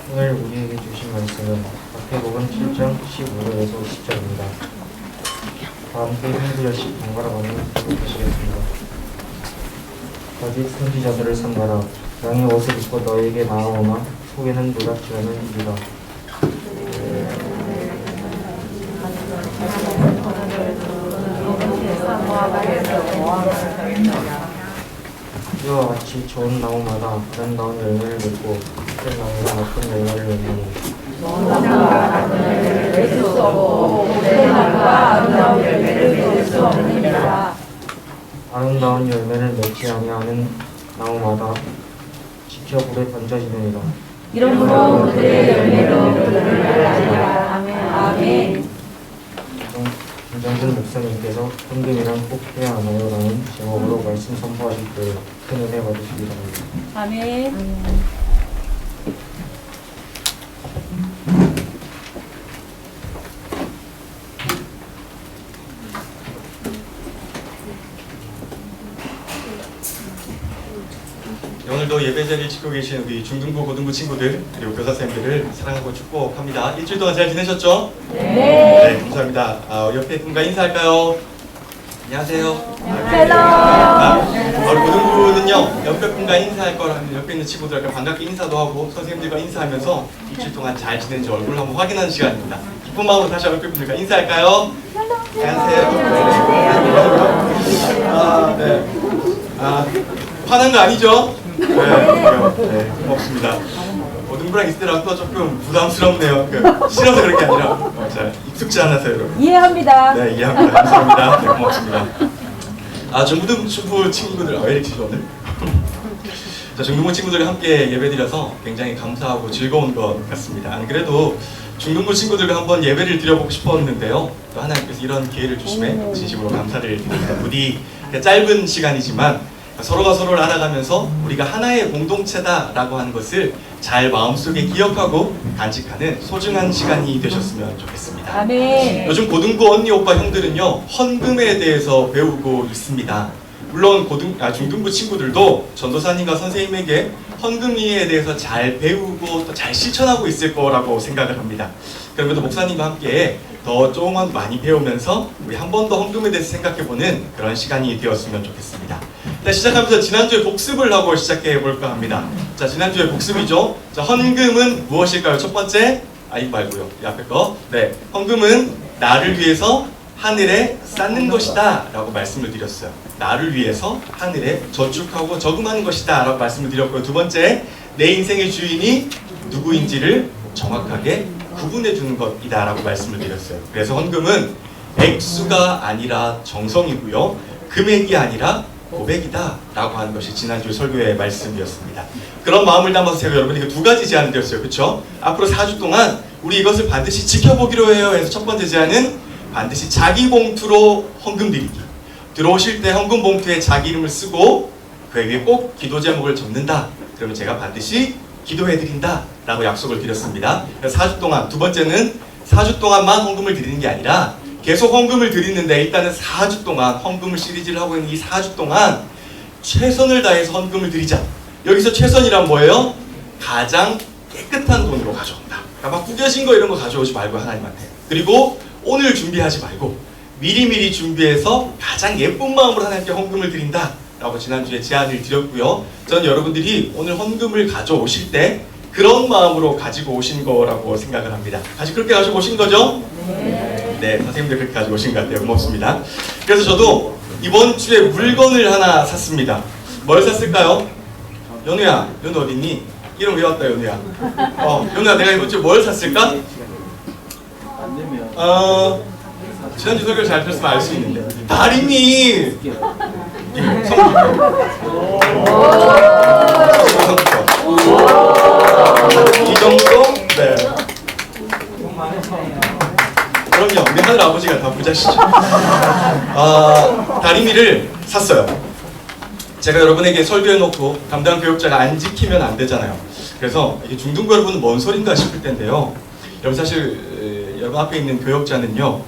오늘 우리에게 주신 말씀은 마태복음 7장 15절에서 20절입니다. 다 함께 형제자씩 번갈아 가며 기록하시겠습니다. 다윗 선지자들을 삼가라. 양의 옷을 입고 너에게 나아오나 속에는 노랗지 않은 일이라. 이와 같이 좋은 나무마다 아름다운 열매를 맺고 나쁜 나무가 나쁜 열매를 맺느니 아름다운 열매를 맺지 아니하는 나무마다 지켜 불에 던져지느니라. 이러므로 그들의 열매로 그들을 알리라. 아멘. 김정근 목사님께서 헌금이란 꼭 해야 하나요? 라는 제목으로 말씀 선포하실 때 큰 은혜 받으시기 바랍니다. 아멘. 오늘도 예배자리를 지키고 계신 우리 중등부, 고등부 친구들 그리고 교사선생님들을 사랑하고 축복합니다. 일주일 동안 잘 지내셨죠? 네, 감사합니다. 옆에 분과 인사할까요? 안녕하세요. 우리 고등부는요, 옆에 분과 인사할 거라면 옆에 있는 친구들과 반갑게 인사도 하고 선생님들과 인사하면서 일주일 동안 잘 지낸지 얼굴을 한번 확인하는 시간입니다. 기쁜 마음으로 다시 옆에 분들과 인사할까요? 안녕하세요. 화난 거 아니죠? 네, 고맙습니다. 고등부랑 있을 때랑 또 조금 부담스럽네요. 싫어서 그런 게 아니라 잘 익숙지 않아서 여러분. 이해합니다. 네, 이해합니다. 감사합니다. 네, 고맙습니다. 중등부 친구들, 왜 이렇게 치죠 오늘? 자, 중등부 친구들과 함께 예배드려서 굉장히 감사하고 즐거운 것 같습니다. 안 그래도 중등부 친구들과 한번 예배를 드려보고 싶었는데요. 또 하나님께서 이런 기회를 주심에 진심으로 감사를 드립니다. 부디 짧은 시간이지만 서로가 서로를 알아가면서 우리가 하나의 공동체다라고 하는 것을 잘 마음속에 기억하고 간직하는 소중한 시간이 되셨으면 좋겠습니다. 아멘. 요즘 고등부 언니 오빠 형들은요, 헌금에 대해서 배우고 있습니다. 물론 중등부 친구들도 전도사님과 선생님에게 헌금리에 대해서 잘 배우고 또 잘 실천하고 있을 거라고 생각을 합니다. 그럼에도 목사님과 함께 더 조금 많이 배우면서 우리 한 번 더 헌금에 대해서 생각해보는 그런 시간이 되었으면 좋겠습니다. 자, 시작하면서 지난주에 복습을 하고 시작해 볼까 합니다. 자, 지난주에 복습이죠. 자, 헌금은 무엇일까요? 첫 번째, 이거 말고요. 이 앞에 거. 네, 헌금은 나를 위해서 하늘에 쌓는 것이다 라고 말씀을 드렸어요. 나를 위해서 하늘에 저축하고 저금하는 것이다 라고 말씀을 드렸고요. 두 번째, 내 인생의 주인이 누구인지를 정확하게 구분해 주는 것이다 라고 말씀을 드렸어요. 그래서 헌금은 액수가 아니라 정성이고요, 금액이 아니라 고백이다 라고 하는 것이 지난주 설교의 말씀이었습니다. 그런 마음을 담아서 제가 여러분에게 두 가지 제안을 드렸어요. 그렇죠? 앞으로 4주 동안 우리 이것을 반드시 지켜보기로 해요 해서 첫 번째 제안은 반드시 자기 봉투로 헌금 드리기. 들어오실 때 헌금 봉투에 자기 이름을 쓰고 그 위에 꼭 기도 제목을 적는다. 그러면 제가 반드시 기도해드린다 라고 약속을 드렸습니다. 그래서 4주 동안, 두 번째는 4주 동안만 헌금을 드리는 게 아니라 계속 헌금을 드리는데 일단은 4주 동안 헌금을 시리즈를 하고 있는 이 4주 동안 최선을 다해서 헌금을 드리자. 여기서 최선이란 뭐예요? 가장 깨끗한 돈으로 가져온다. 그러니까 막 구겨진 거 이런 거 가져오지 말고 하나님한테. 그리고 오늘 준비하지 말고 미리미리 준비해서 가장 예쁜 마음으로 하나님께 헌금을 드린다 라고 지난주에 제안을 드렸고요. 저는 여러분들이 오늘 헌금을 가져오실 때 그런 마음으로 가지고 오신 거라고 생각을 합니다. 다시 그렇게 가지고 오신 거죠? 네, 선생님들 그렇게 가지고 오신 것 같아요. 고맙습니다. 그래서 저도 이번 주에 물건을 하나 샀습니다. 뭘 샀을까요? 연우야, 연우 어딨니? 이름 왜 왔다, 연우야? 연우야, 내가 이번 주에 뭘 샀을까? 지난주 설교를 잘 들었으면 알 수 있는데 다리미! 이 정도? 네. 그럼요, 우리 하늘 아버지가 다 부자시죠. 다리미를 샀어요. 제가 여러분에게 설교해놓고 담당 교육자가 안 지키면 안 되잖아요. 그래서 이게 중등부 여러분은 뭔 소린가 싶을 텐데요. 여러분 사실 여러분 앞에 있는 교육자는요,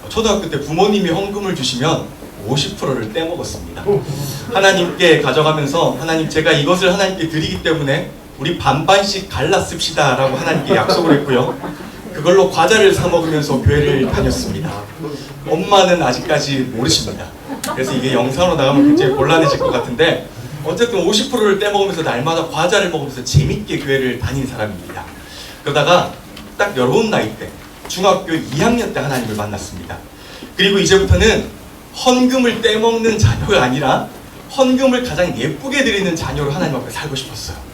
초등학교 때 부모님이 헌금을 주시면 50%를 떼먹었습니다. 하나님께 가져가면서 하나님, 제가 이것을 하나님께 드리기 때문에 우리 반반씩 갈라 씁시다 라고 하나님께 약속을 했고요. 그걸로 과자를 사 먹으면서 교회를 다녔습니다. 엄마는 아직까지 모르십니다. 그래서 이게 영상으로 나가면 굉장히 곤란해질 것 같은데 어쨌든 50%를 떼먹으면서 날마다 과자를 먹으면서 재밌게 교회를 다닌 사람입니다. 그러다가 딱 여러분 나이 때 중학교 2학년 때 하나님을 만났습니다. 그리고 이제부터는 헌금을 떼먹는 자녀가 아니라 헌금을 가장 예쁘게 드리는 자녀로 하나님 앞에 살고 싶었어요.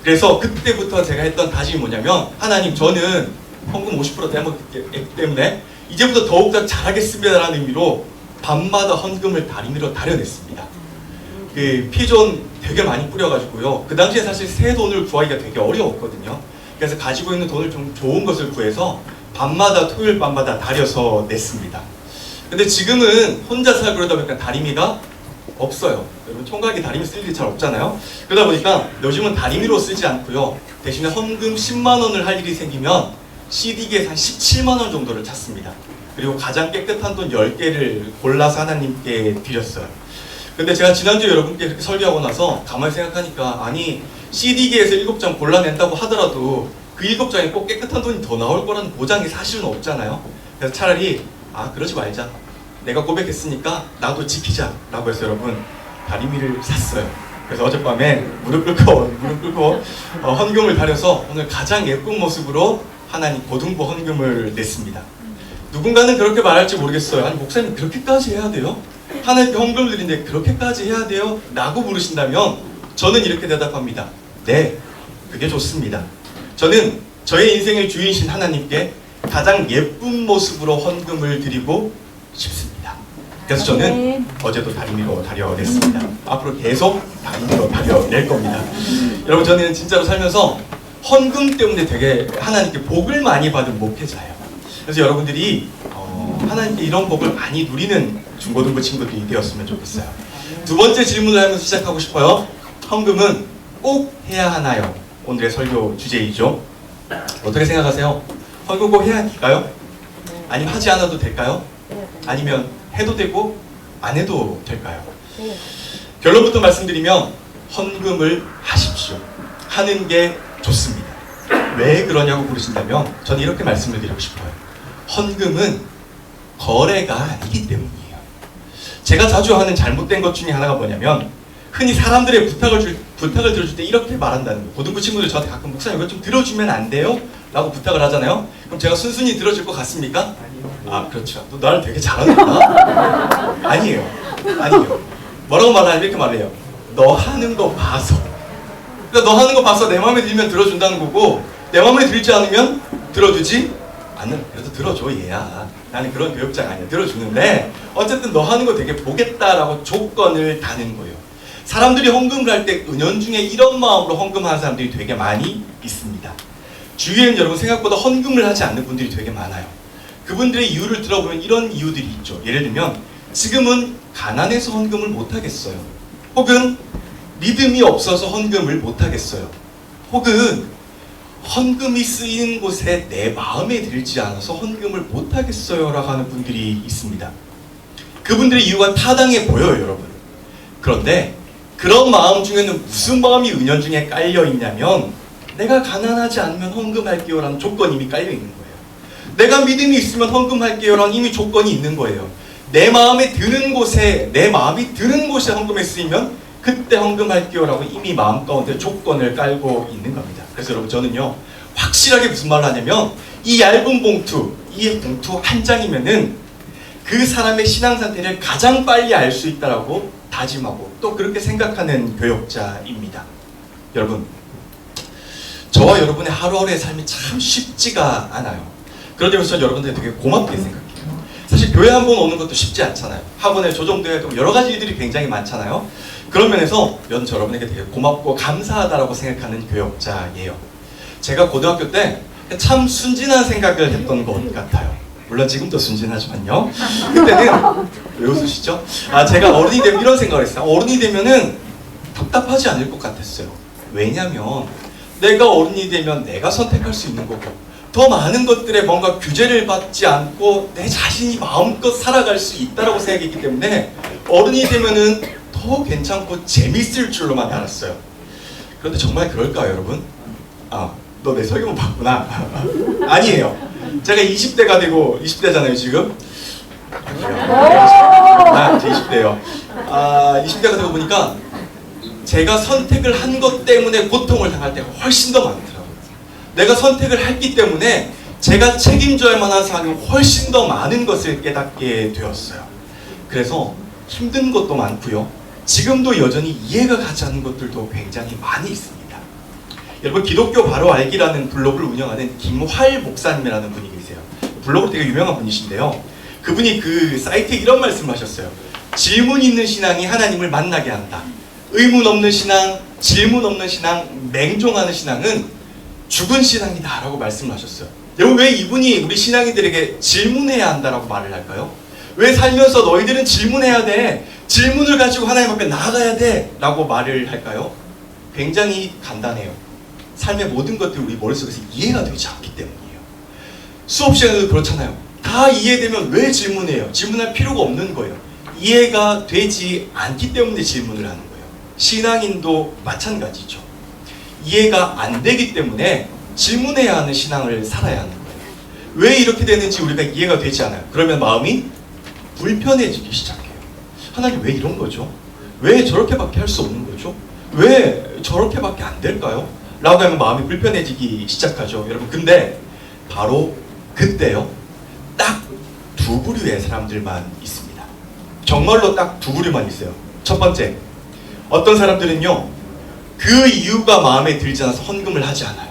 그래서 그때부터 제가 했던 다짐이 뭐냐면 하나님, 저는 헌금 50% 떼먹기 때문에 이제부터 더욱더 잘하겠습니다라는 의미로 밤마다 헌금을 다리미로 다려냈습니다. 그 피존 되게 많이 뿌려가지고요. 그 당시에 사실 새 돈을 구하기가 되게 어려웠거든요. 그래서 가지고 있는 돈을 좀 좋은 것을 구해서 밤마다 토요일 밤마다 다려서 냈습니다. 근데 지금은 혼자 살고 그러다 보니까 다리미가 없어요. 여러분 총각이 다리미 쓸 일이 잘 없잖아요. 그러다 보니까 요즘은 다리미로 쓰지 않고요. 대신에 헌금 10만 원을 할 일이 생기면 CD기에서 한 17만 원 정도를 찾습니다. 그리고 가장 깨끗한 돈 10개를 골라서 하나님께 드렸어요. 근데 제가 지난주에 여러분께 이렇게 설교하고 나서 가만히 생각하니까 아니 CD기에서 7장 골라낸다고 하더라도 그 7장에 꼭 깨끗한 돈이 더 나올 거라는 보장이 사실은 없잖아요. 그래서 차라리 그러지 말자. 내가 고백했으니까 나도 지키자 라고 해서 여러분 다리미를 샀어요. 그래서 어젯밤에 무릎 꿇고 헌금을 다려서 오늘 가장 예쁜 모습으로 하나님 고등부 헌금을 냈습니다. 누군가는 그렇게 말할지 모르겠어요. 아니 목사님 그렇게까지 해야 돼요? 하나님께 헌금을 드리는데 그렇게까지 해야 돼요? 라고 물으신다면 저는 이렇게 대답합니다. 네, 그게 좋습니다. 저는 저의 인생의 주인이신 하나님께 가장 예쁜 모습으로 헌금을 드리고 싶습니다. 그래서 저는 어제도 다리미로 다려냈습니다. 앞으로 계속 다리미로 다려낼 겁니다. 여러분 저는 진짜로 살면서 헌금 때문에 되게 하나님께 복을 많이 받은 목회자예요. 그래서 여러분들이 하나님께 이런 복을 많이 누리는 중고등부 친구들이 되었으면 좋겠어요. 두 번째 질문을 하면서 시작하고 싶어요. 헌금은 꼭 해야 하나요? 오늘의 설교 주제이죠. 어떻게 생각하세요? 헌금 꼭 해야 할까요? 아니면 하지 않아도 될까요? 아니면 해도 되고 안 해도 될까요? 결론부터 말씀드리면 헌금을 하십시오. 하는 게 좋습니다. 왜 그러냐고 물으신다면 저는 이렇게 말씀을 드리고 싶어요. 헌금은 거래가 아니기 때문이에요. 제가 자주 하는 잘못된 것 중에 하나가 뭐냐면 흔히 사람들의 부탁을 들어줄 때 이렇게 말한다는 거예요. 고등부 친구들 저한테 가끔 목사님 이거 좀 들어주면 안 돼요? 라고 부탁을 하잖아요. 그럼 제가 순순히 들어줄 것 같습니까? 그렇죠. 너 나를 되게 잘하는구나. 아니에요. 뭐라고 말하냐면 이렇게 말해요. 너 하는 거 봐서. 그러니까 너 하는 거 봐서 내 마음에 들면 들어준다는 거고 내 마음에 들지 않으면 들어주지 않는. 그래도 들어줘 얘야. 나는 그런 교육자가 아니야. 들어주는데 어쨌든 너 하는 거 되게 보겠다라고 조건을 다는 거예요. 사람들이 헌금을 할 때 은연중에 이런 마음으로 헌금하는 사람들이 되게 많이 있습니다. 주위에는 여러분 생각보다 헌금을 하지 않는 분들이 되게 많아요. 그분들의 이유를 들어보면 이런 이유들이 있죠. 예를 들면 지금은 가난해서 헌금을 못하겠어요. 혹은 믿음이 없어서 헌금을 못하겠어요. 혹은 헌금이 쓰이는 곳에 내 마음에 들지 않아서 헌금을 못하겠어요 라고 하는 분들이 있습니다. 그분들의 이유가 타당해 보여요, 여러분. 그런데 그런 마음 중에는 무슨 마음이 은연중에 깔려 있냐면 내가 가난하지 않으면 헌금할게요 라는 조건이 이미 깔려 있는 거예요. 내가 믿음이 있으면 헌금할게요 라는 이미 조건이 있는 거예요. 내 마음에 드는 곳에, 내 마음이 드는 곳에 헌금에 쓰이면 그때 헌금할게요 라고 이미 마음 가운데 조건을 깔고 있는 겁니다. 그래서 여러분 저는요 확실하게 무슨 말을 하냐면 이 얇은 봉투, 이 봉투 한 장이면은 그 사람의 신앙 상태를 가장 빨리 알 수 있다라고 다짐하고 또 그렇게 생각하는 교역자입니다. 여러분 저와 여러분의 하루하루의 삶이 참 쉽지가 않아요. 그러면서 저는 여러분들 되게 고맙게 생각해요. 사실 교회 한 번 오는 것도 쉽지 않잖아요. 학원에 조정돼야 되고 여러 가지 일들이 굉장히 많잖아요. 그런 면에서 저는 여러분에게 되게 고맙고 감사하다라고 생각하는 교역자예요. 제가 고등학교 때 참 순진한 생각을 했던 것 같아요. 물론 지금도 순진하지만요. 그때는 왜 웃으시죠? 제가 어른이 되면 이런 생각을 했어요. 어른이 되면은 답답하지 않을 것 같았어요. 왜냐면 내가 어른이 되면 내가 선택할 수 있는 거고 더 많은 것들에 뭔가 규제를 받지 않고 내 자신이 마음껏 살아갈 수 있다라고 생각했기 때문에 어른이 되면은 더 괜찮고 재밌을 줄로만 알았어요. 그런데 정말 그럴까요, 여러분? 아, 너 내 설교만 봤구나. 아니에요. 제가 20대가 되고 20대잖아요, 지금. 제 20대예요. 20대가 되고 보니까 제가 선택을 한 것 때문에 고통을 당할 때가 훨씬 더 많더라고요. 내가 선택을 했기 때문에 제가 책임져야 만한 사항이 훨씬 더 많은 것을 깨닫게 되었어요. 그래서 힘든 것도 많고요. 지금도 여전히 이해가 가지 않는 것들도 굉장히 많이 있습니다. 여러분, 기독교 바로 알기라는 블로그를 운영하는 김활 목사님이라는 분이 계세요. 블로그 되게 유명한 분이신데요. 그분이 그 사이트에 이런 말씀을 하셨어요. 질문 있는 신앙이 하나님을 만나게 한다. 의문 없는 신앙, 질문 없는 신앙, 맹종하는 신앙은 죽은 신앙이다 라고 말씀을 하셨어요. 여러분, 왜 이분이 우리 신앙인들에게 질문해야 한다라고 말을 할까요? 왜 살면서 너희들은 질문해야 돼, 질문을 가지고 하나님 앞에 나아가야 돼 라고 말을 할까요? 굉장히 간단해요. 삶의 모든 것들이 우리 머릿속에서 이해가 되지 않기 때문이에요. 수업 시간에도 그렇잖아요. 다 이해되면 왜 질문해요? 질문할 필요가 없는 거예요. 이해가 되지 않기 때문에 질문을 하는 거예요. 신앙인도 마찬가지죠. 이해가 안 되기 때문에 질문해야 하는 신앙을 살아야 하는 거예요. 왜 이렇게 되는지 우리가 이해가 되지 않아요. 그러면 마음이 불편해지기 시작해요. 하나님, 왜 이런 거죠? 왜 저렇게밖에 할 수 없는 거죠? 왜 저렇게밖에 안 될까요? 라고 하면 마음이 불편해지기 시작하죠. 여러분, 근데 바로 그때요, 딱 두 부류의 사람들만 있습니다. 정말로 딱 두 부류만 있어요. 첫 번째, 어떤 사람들은요, 그 이유가 마음에 들지 않아서 헌금을 하지 않아요.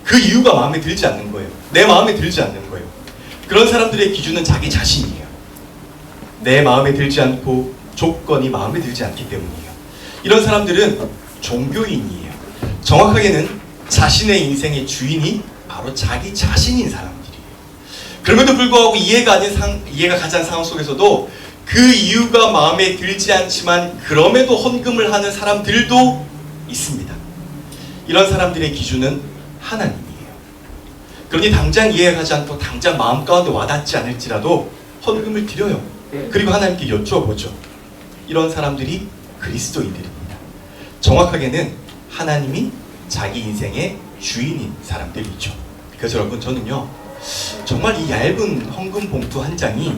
그 이유가 마음에 들지 않는 거예요. 내 마음에 들지 않는 거예요. 그런 사람들의 기준은 자기 자신이에요. 내 마음에 들지 않고 조건이 마음에 들지 않기 때문이에요. 이런 사람들은 종교인이에요. 정확하게는 자신의 인생의 주인이 바로 자기 자신인 사람들이에요. 그럼에도 불구하고 이해가 가지 않은 상황 속에서도 그 이유가 마음에 들지 않지만 그럼에도 헌금을 하는 사람들도 있습니다. 이런 사람들의 기준은 하나님이에요. 그러니 당장 이해가 가지 않고 당장 마음 가운데 와닿지 않을지라도 헌금을 드려요. 그리고 하나님께 여쭤보죠. 이런 사람들이 그리스도인들입니다. 정확하게는 하나님이 자기 인생의 주인인 사람들이죠. 그래서 여러분, 저는요, 정말 이 얇은 헌금 봉투 한 장이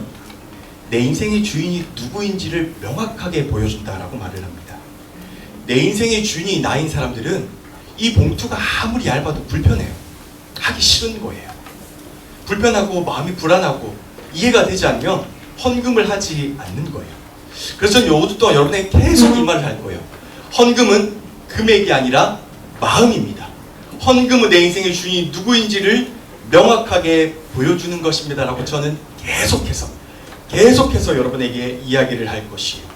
내 인생의 주인이 누구인지를 명확하게 보여준다라고 말을 합니다. 내 인생의 주인이 나인 사람들은 이 봉투가 아무리 얇아도 불편해요. 하기 싫은 거예요. 불편하고 마음이 불안하고 이해가 되지 않으면 헌금을 하지 않는 거예요. 그래서 저는 요것도 또한 여러분에게 계속 이 말을 할 거예요. 헌금은 금액이 아니라 마음입니다. 헌금은 내 인생의 주인이 누구인지를 명확하게 보여주는 것입니다 라고 저는 계속해서 여러분에게 이야기를 할 것이에요.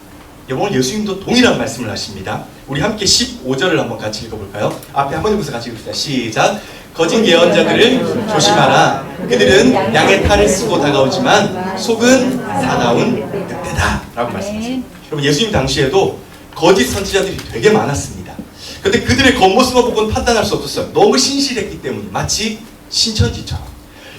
오늘 예수님도 동일한 말씀을 하십니다. 우리 함께 15절을 한번 같이 읽어볼까요? 앞에 한번 읽어서 같이 읽읍시다. 시작. 거짓 예언자들을 조심하라. 그들은 양의 탈을 쓰고 다가오지만 속은 사나운 늑대다 라고 말씀하세요. 여러분, 예수님 당시에도 거짓 선지자들이 되게 많았습니다. 그런데 그들의 겉모습만 보고는 판단할 수 없었어요. 너무 신실했기 때문에. 마치 신천지처럼.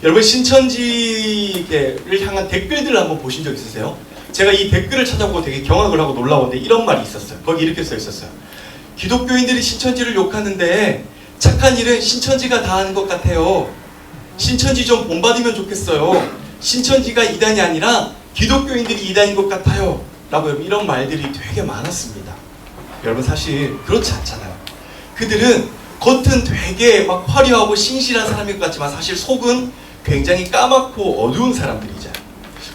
여러분, 신천지를 향한 댓글들을 한번 보신 적 있으세요? 제가 이 댓글을 찾아보고 되게 경악을 하고 놀라웠는데 이런 말이 있었어요. 거기 이렇게 써 있었어요. 기독교인들이 신천지를 욕하는데 착한 일은 신천지가 다 하는 것 같아요. 신천지 좀 본받으면 좋겠어요. 신천지가 이단이 아니라 기독교인들이 이단인 것 같아요. 라고 이런 말들이 되게 많았습니다. 여러분, 사실 그렇지 않잖아요. 그들은 겉은 되게 막 화려하고 신실한 사람인 것 같지만 사실 속은 굉장히 까맣고 어두운 사람들이잖아요.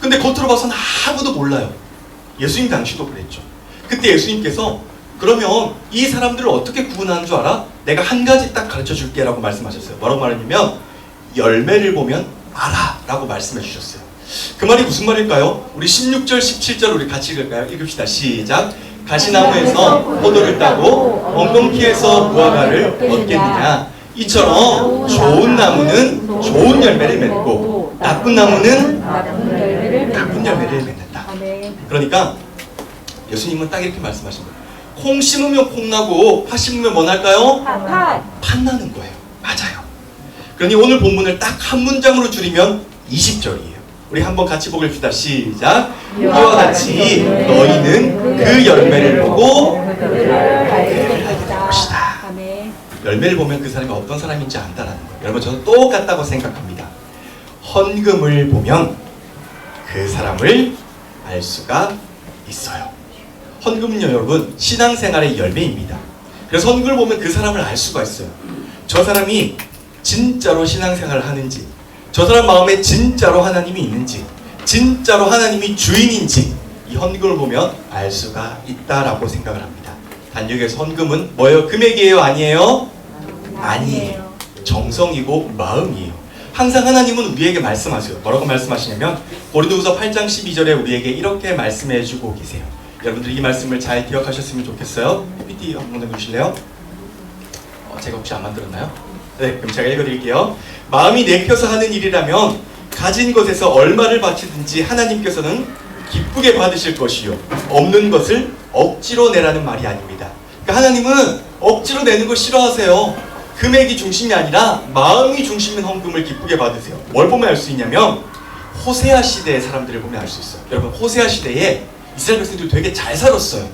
근데 겉으로 봐서는 아무도 몰라요. 예수님 당시도 그랬죠. 그때 예수님께서 그러면 이 사람들을 어떻게 구분하는 줄 알아? 내가 한 가지 딱 가르쳐 줄게 라고 말씀하셨어요. 뭐라고 말하냐면 열매를 보면 알아 라고 말씀해 주셨어요. 그 말이 무슨 말일까요? 우리 16절 17절 우리 같이 읽을까요? 읽읍시다. 시작. 가시나무에서 포도를 따고 엉겅퀴에서 무화과를 얻겠느냐? 이처럼 좋은 나무는 좋은 열매를 맺고 나쁜 나무는 나쁜 열매를 맺는다. 그러니까 예수님은 딱 이렇게 말씀하신 거예요. 콩 심으면 콩 나고 팥 심으면 뭐 날까요? 팥 나는 거예요. 맞아요. 그러니 오늘 본문을 딱 한 문장으로 줄이면 20절이에요. 우리 한번 같이 보겠습니다. 시작. 이와 같이 너희는 그 열매를 보고 그들을 알게 될 것이다. 아멘. 열매를 보면 그 사람이 어떤 사람인지 안다라는 거예요. 여러분 저는 똑같다고 생각합니다. 헌금을 보면 그 사람을 알 수가 있어요. 헌금은요 여러분 신앙생활의 열매입니다. 그래서 헌금을 보면 그 사람을 알 수가 있어요. 저 사람이 진짜로 신앙생활을 하는지, 저 사람 마음에 진짜로 하나님이 있는지, 진짜로 하나님이 주인인지 이 헌금을 보면 알 수가 있다라고 생각을 합니다. 단역에서 헌금은 뭐예요? 금액이에요? 아니에요? 아니에요. 정성이고 마음이에요. 항상 하나님은 우리에게 말씀하세요. 뭐라고 말씀하시냐면 고린도후서 8장 12절에 우리에게 이렇게 말씀해주고 계세요. 여러분들 이 말씀을 잘 기억하셨으면 좋겠어요. PPT 한번 해주실래요? 제가 혹시 안 만들었나요? 네, 그럼 제가 읽어드릴게요. 마음이 내켜서 하는 일이라면 가진 것에서 얼마를 바치든지 하나님께서는 기쁘게 받으실 것이요 없는 것을 억지로 내라는 말이 아닙니다. 그러니까 하나님은 억지로 내는 걸 싫어하세요. 금액이 중심이 아니라 마음이 중심인 헌금을 기쁘게 받으세요. 뭘 보면 알 수 있냐면 호세아 시대의 사람들을 보면 알 수 있어요. 여러분 호세아 시대에 이스라엘 백성들이 되게 잘 살았어요.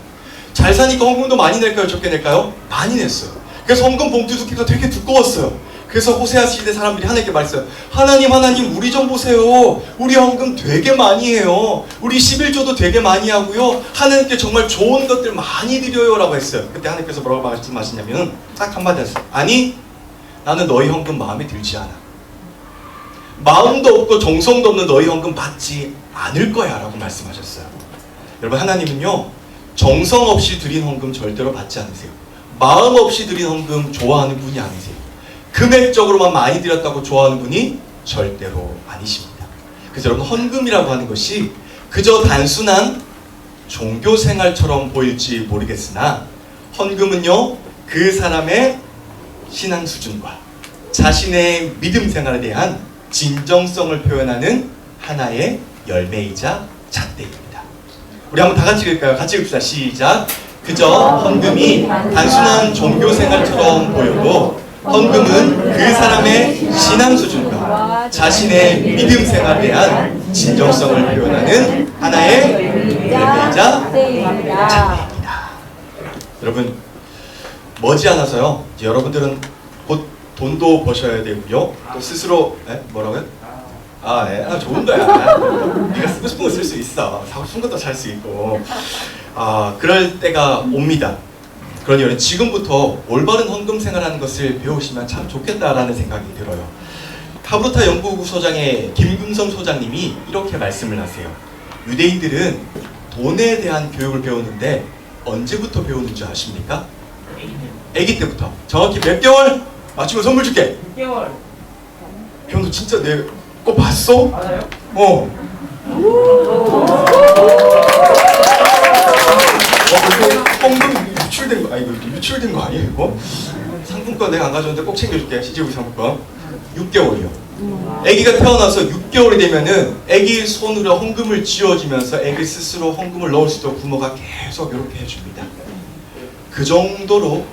잘 사니까 헌금도 많이 낼까요? 적게 낼까요? 많이 냈어요. 그래서 헌금 봉투 두께가 되게 두꺼웠어요. 그래서 호세아 시대 사람들이 하나님께 말했어요. 하나님 우리 좀 보세요. 우리 헌금 되게 많이 해요. 우리 11조도 되게 많이 하고요. 하나님께 정말 좋은 것들 많이 드려요 라고 했어요. 그때 하나님께서 뭐라고 말씀하시냐면 딱 한마디 하셨어요. 아니 나는 너희 헌금 마음에 들지 않아. 마음도 없고 정성도 없는 너희 헌금 받지 않을 거야 라고 말씀하셨어요. 여러분 하나님은요 정성 없이 드린 헌금 절대로 받지 않으세요. 마음 없이 드린 헌금 좋아하는 분이 아니세요. 금액적으로만 많이 드렸다고 좋아하는 분이 절대로 아니십니다. 그래서 여러분 헌금이라고 하는 것이 그저 단순한 종교생활처럼 보일지 모르겠으나 헌금은요 그 사람의 신앙 수준과 자신의 믿음 생활에 대한 진정성을 표현하는 하나의 열매이자 잣대입니다. 우리 한번 다 같이 읽을까요? 같이 읽읍시다. 시작. 그저 헌금이 단순한 종교생활처럼 보여도 헌금은 그 사람의 신앙 수준과 자신의 믿음 생활에 대한 진정성을 표현하는 하나의 열매이자 잣대입니다. 여러분 머지않아서요 이제 여러분들은 곧 돈도 버셔야 되고요 또 스스로 뭐라고요? 좋은 거야. 네가 쓰고 싶은 거 쓸 수 있어. 사고 싶은 것도 살 수 있고 그럴 때가 옵니다. 그러니 여러분 지금부터 올바른 헌금 생활하는 것을 배우시면 참 좋겠다라는 생각이 들어요. 카브루타 연구국 소장의 김금성 소장님이 이렇게 말씀을 하세요. 유대인들은 돈에 대한 교육을 배우는데 언제부터 배우는 줄 아십니까? 아기 때부터. 정확히 몇 개월? 맞추면 선물 줄게. 6개월. 형 너 진짜 내 거 봤어? 맞아요? 헌금 유출된 거, 이거 유출된 거 아니에요 이거? 상품권 내가 안 가져왔는데 꼭 챙겨줄게. CGV 상품권 6개월이요. 아기가 태어나서 6개월이 되면은 아기 손으로 헌금을 쥐어주면서 아기 스스로 헌금을 넣을 수 있도록 부모가 계속 이렇게 해줍니다. 그 정도로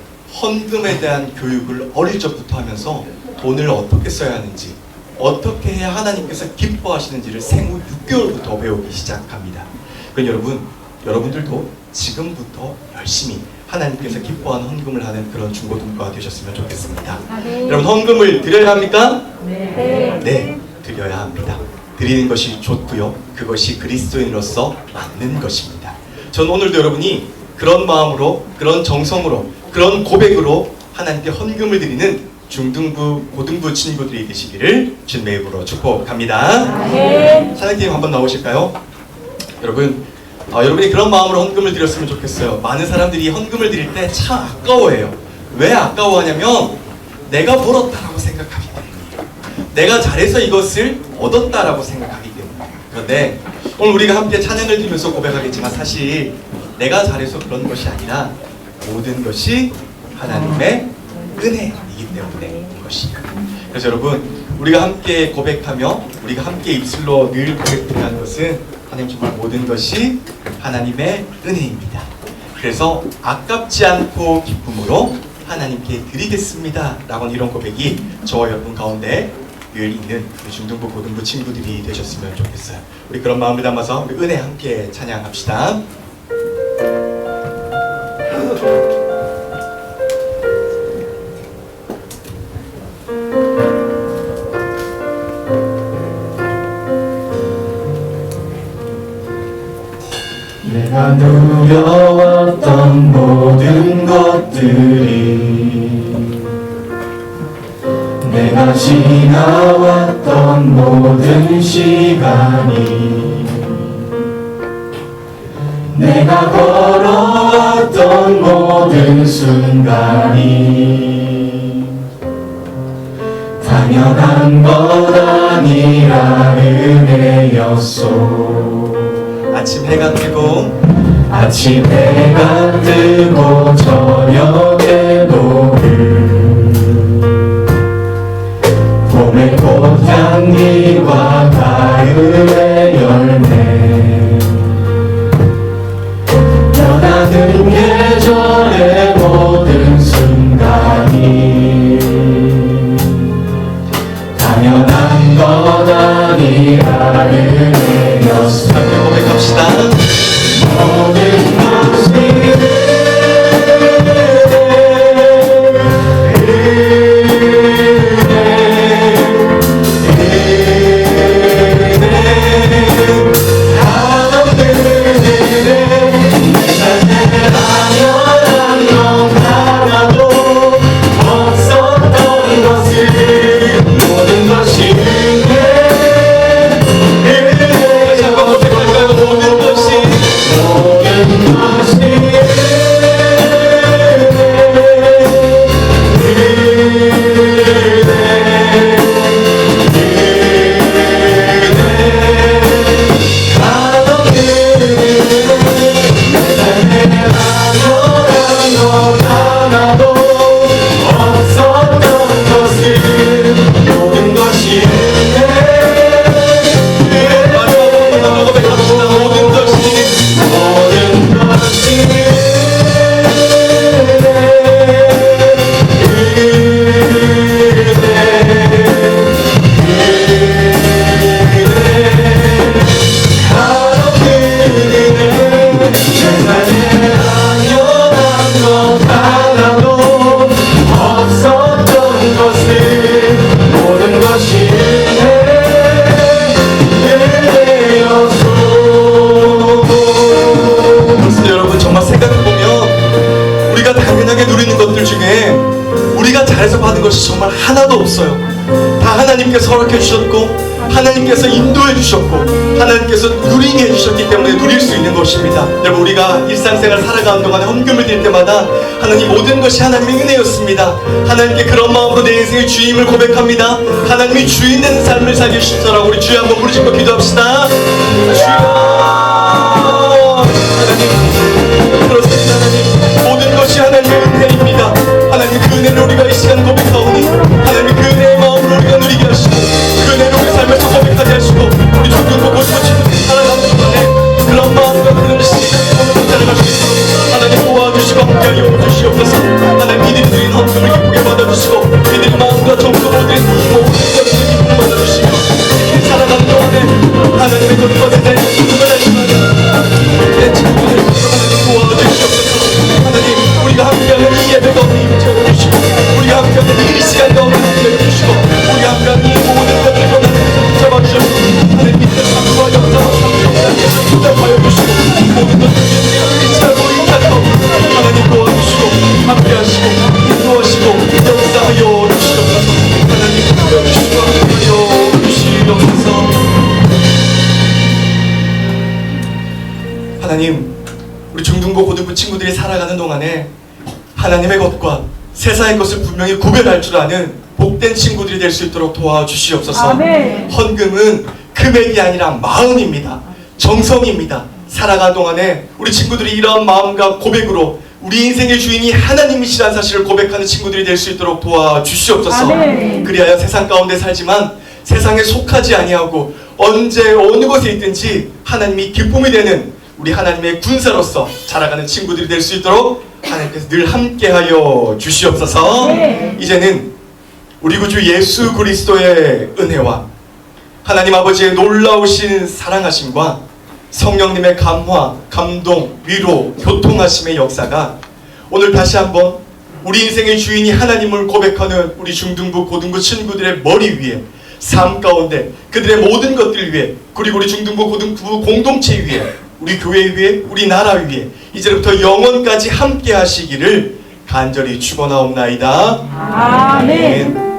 헌금에 대한 교육을 어릴 적부터 하면서 돈을 어떻게 써야 하는지, 어떻게 해야 하나님께서 기뻐하시는지를 생후 6개월부터 배우기 시작합니다. 그러니 여러분들도 지금부터 열심히 하나님께서 기뻐하는 헌금을 하는 그런 중고등부가 되셨으면 좋겠습니다. 여러분 헌금을 드려야 합니까? 네, 드려야 합니다. 드리는 것이 좋고요. 그것이 그리스도인으로서 맞는 것입니다. 전 오늘도 여러분이 그런 마음으로, 그런 정성으로, 그런 고백으로 하나님께 헌금을 드리는 중등부, 고등부 친구들이 되시기를 주님의 이름으로 축복합니다. 사장님 한번 나오실까요? 여러분이 그런 마음으로 헌금을 드렸으면 좋겠어요. 많은 사람들이 헌금을 드릴 때 참 아까워해요. 왜 아까워하냐면 내가 벌었다라고 생각하기 때문이에요. 내가 잘해서 이것을 얻었다라고 생각하기 때문이에요. 그런데 오늘 우리가 함께 찬양을 드리면서 고백하겠지만 사실 내가 잘해서 그런 것이 아니라 모든 것이 하나님의 은혜이기 때문에 것입니다. 그래서 여러분 우리가 함께 고백하며 우리가 함께 입술로 늘 고백드리는 것은 하나님 정말 모든 것이 하나님의 은혜입니다. 그래서 아깝지 않고 기쁨으로 하나님께 드리겠습니다 라고 하는 이런 고백이 저와 여러분 가운데 있는 우리 중등부 고등부 친구들이 되셨으면 좋겠어요. 우리 그런 마음을 담아서 우리 은혜 함께 찬양합시다. 내가 누려왔던 모든 것들이, 내가 지나왔던 모든 시간이, 내가 걸어왔던 모든 순간이 당연한 것 아니라 은혜였소. 아침 해가 뜨고 아침 해가 뜨고 저녁에 노을, 봄의 꽃향기와 가을의 열매, 변하는 계절의 모든 순간이 당연한 것 아니라 은혜였어. 함께 고백합시다. 모든 것이 정말 하나도 없어요. 다 하나님께서 허락해 주셨고, 하나님께서 인도해 주셨고, 하나님께서 누리게 해주셨기 때문에 누릴 수 있는 것입니다. 여러분, 우리가 일상생활 살아가는 동안에 헌금을 드릴 때마다 하나님 모든 것이 하나님의 은혜였습니다. 하나님께 그런 마음으로 내 인생의 주임을 고백합니다. 하나님이 주인 되는 삶을 살게 해주시더라고. 우리 주여 한번 부르짖고 기도합시다. 주여, 하나님, 그렇습니다. 하나님, 모든 것이 하나님의 은혜입니다. 하나님, 그 은혜를 우리가 이 시간 고백하오니 하나님, 그 은혜의 마음으로 우리가 누리게 하시고, 그 은혜를 우리 삶에서 고백하게 하시고, 우리 중등부 고등부 친구들 살아가는 동안에 그런 마음과 그런 시간을 살아갈 수 있도록 하나님 도와주시고 함께하여 주시옵소서. 하나님, 이들이 드린 헌금을 기쁘게 받아주시고, 이들의 마음과 정도 모든 모든 것을 기쁘게 받아주시고, 이렇게 살아가는 동안에 하나님의 것과 세상의 기쁨을 하시는 내 친구들을 하나님 도와주시옵소서. 하나님, 우리가 함께하는 이 예배 가운데 임재해주시고, 우리가 함께하는 이 시간 가운데 임재해주시고, 우리가 함께하는 이 모든 것들을 하나님 붙잡아주셔서 하나님 믿는 삶과 역사와 삶을 붙잡아여 주시고, 모든 것들을 일치하고 일치하고 하나님 도와주시고 함께하시고 인도하시고 역사하여 주시옵소서. 하나님 도와주시고 함께하여 주시옵소서. 하나님, 우리 중등부 고등부 친구들이 살아가는 동안에 하나님의 것과 세상의 것을 분명히 구별할 줄 아는 복된 친구들이 될 수 있도록 도와주시옵소서. 아멘. 헌금은 금액이 아니라 마음입니다. 정성입니다. 살아가는 동안에 우리 친구들이 이러한 마음과 고백으로 우리 인생의 주인이 하나님이시라는 사실을 고백하는 친구들이 될 수 있도록 도와주시옵소서. 아멘. 그리하여 세상 가운데 살지만 세상에 속하지 아니하고 언제 어느 곳에 있든지 하나님이 기쁨이 되는 우리 하나님의 군사로서 자라가는 친구들이 될 수 있도록 하나님께서 늘 함께하여 주시옵소서. 네. 이제는 우리 구주 예수 그리스도의 은혜와 하나님 아버지의 놀라우신 사랑하심과 성령님의 감화, 감동, 위로, 교통하심의 역사가 오늘 다시 한번 우리 인생의 주인이 하나님을 고백하는 우리 중등부, 고등부 친구들의 머리 위에, 삶 가운데 그들의 모든 것들 위에, 그리고 우리 중등부, 고등부 공동체 위에, 우리 교회 위에, 우리 나라 위에 이제부터 영원까지 함께 하시기를 간절히 축원하옵나이다. 아멘.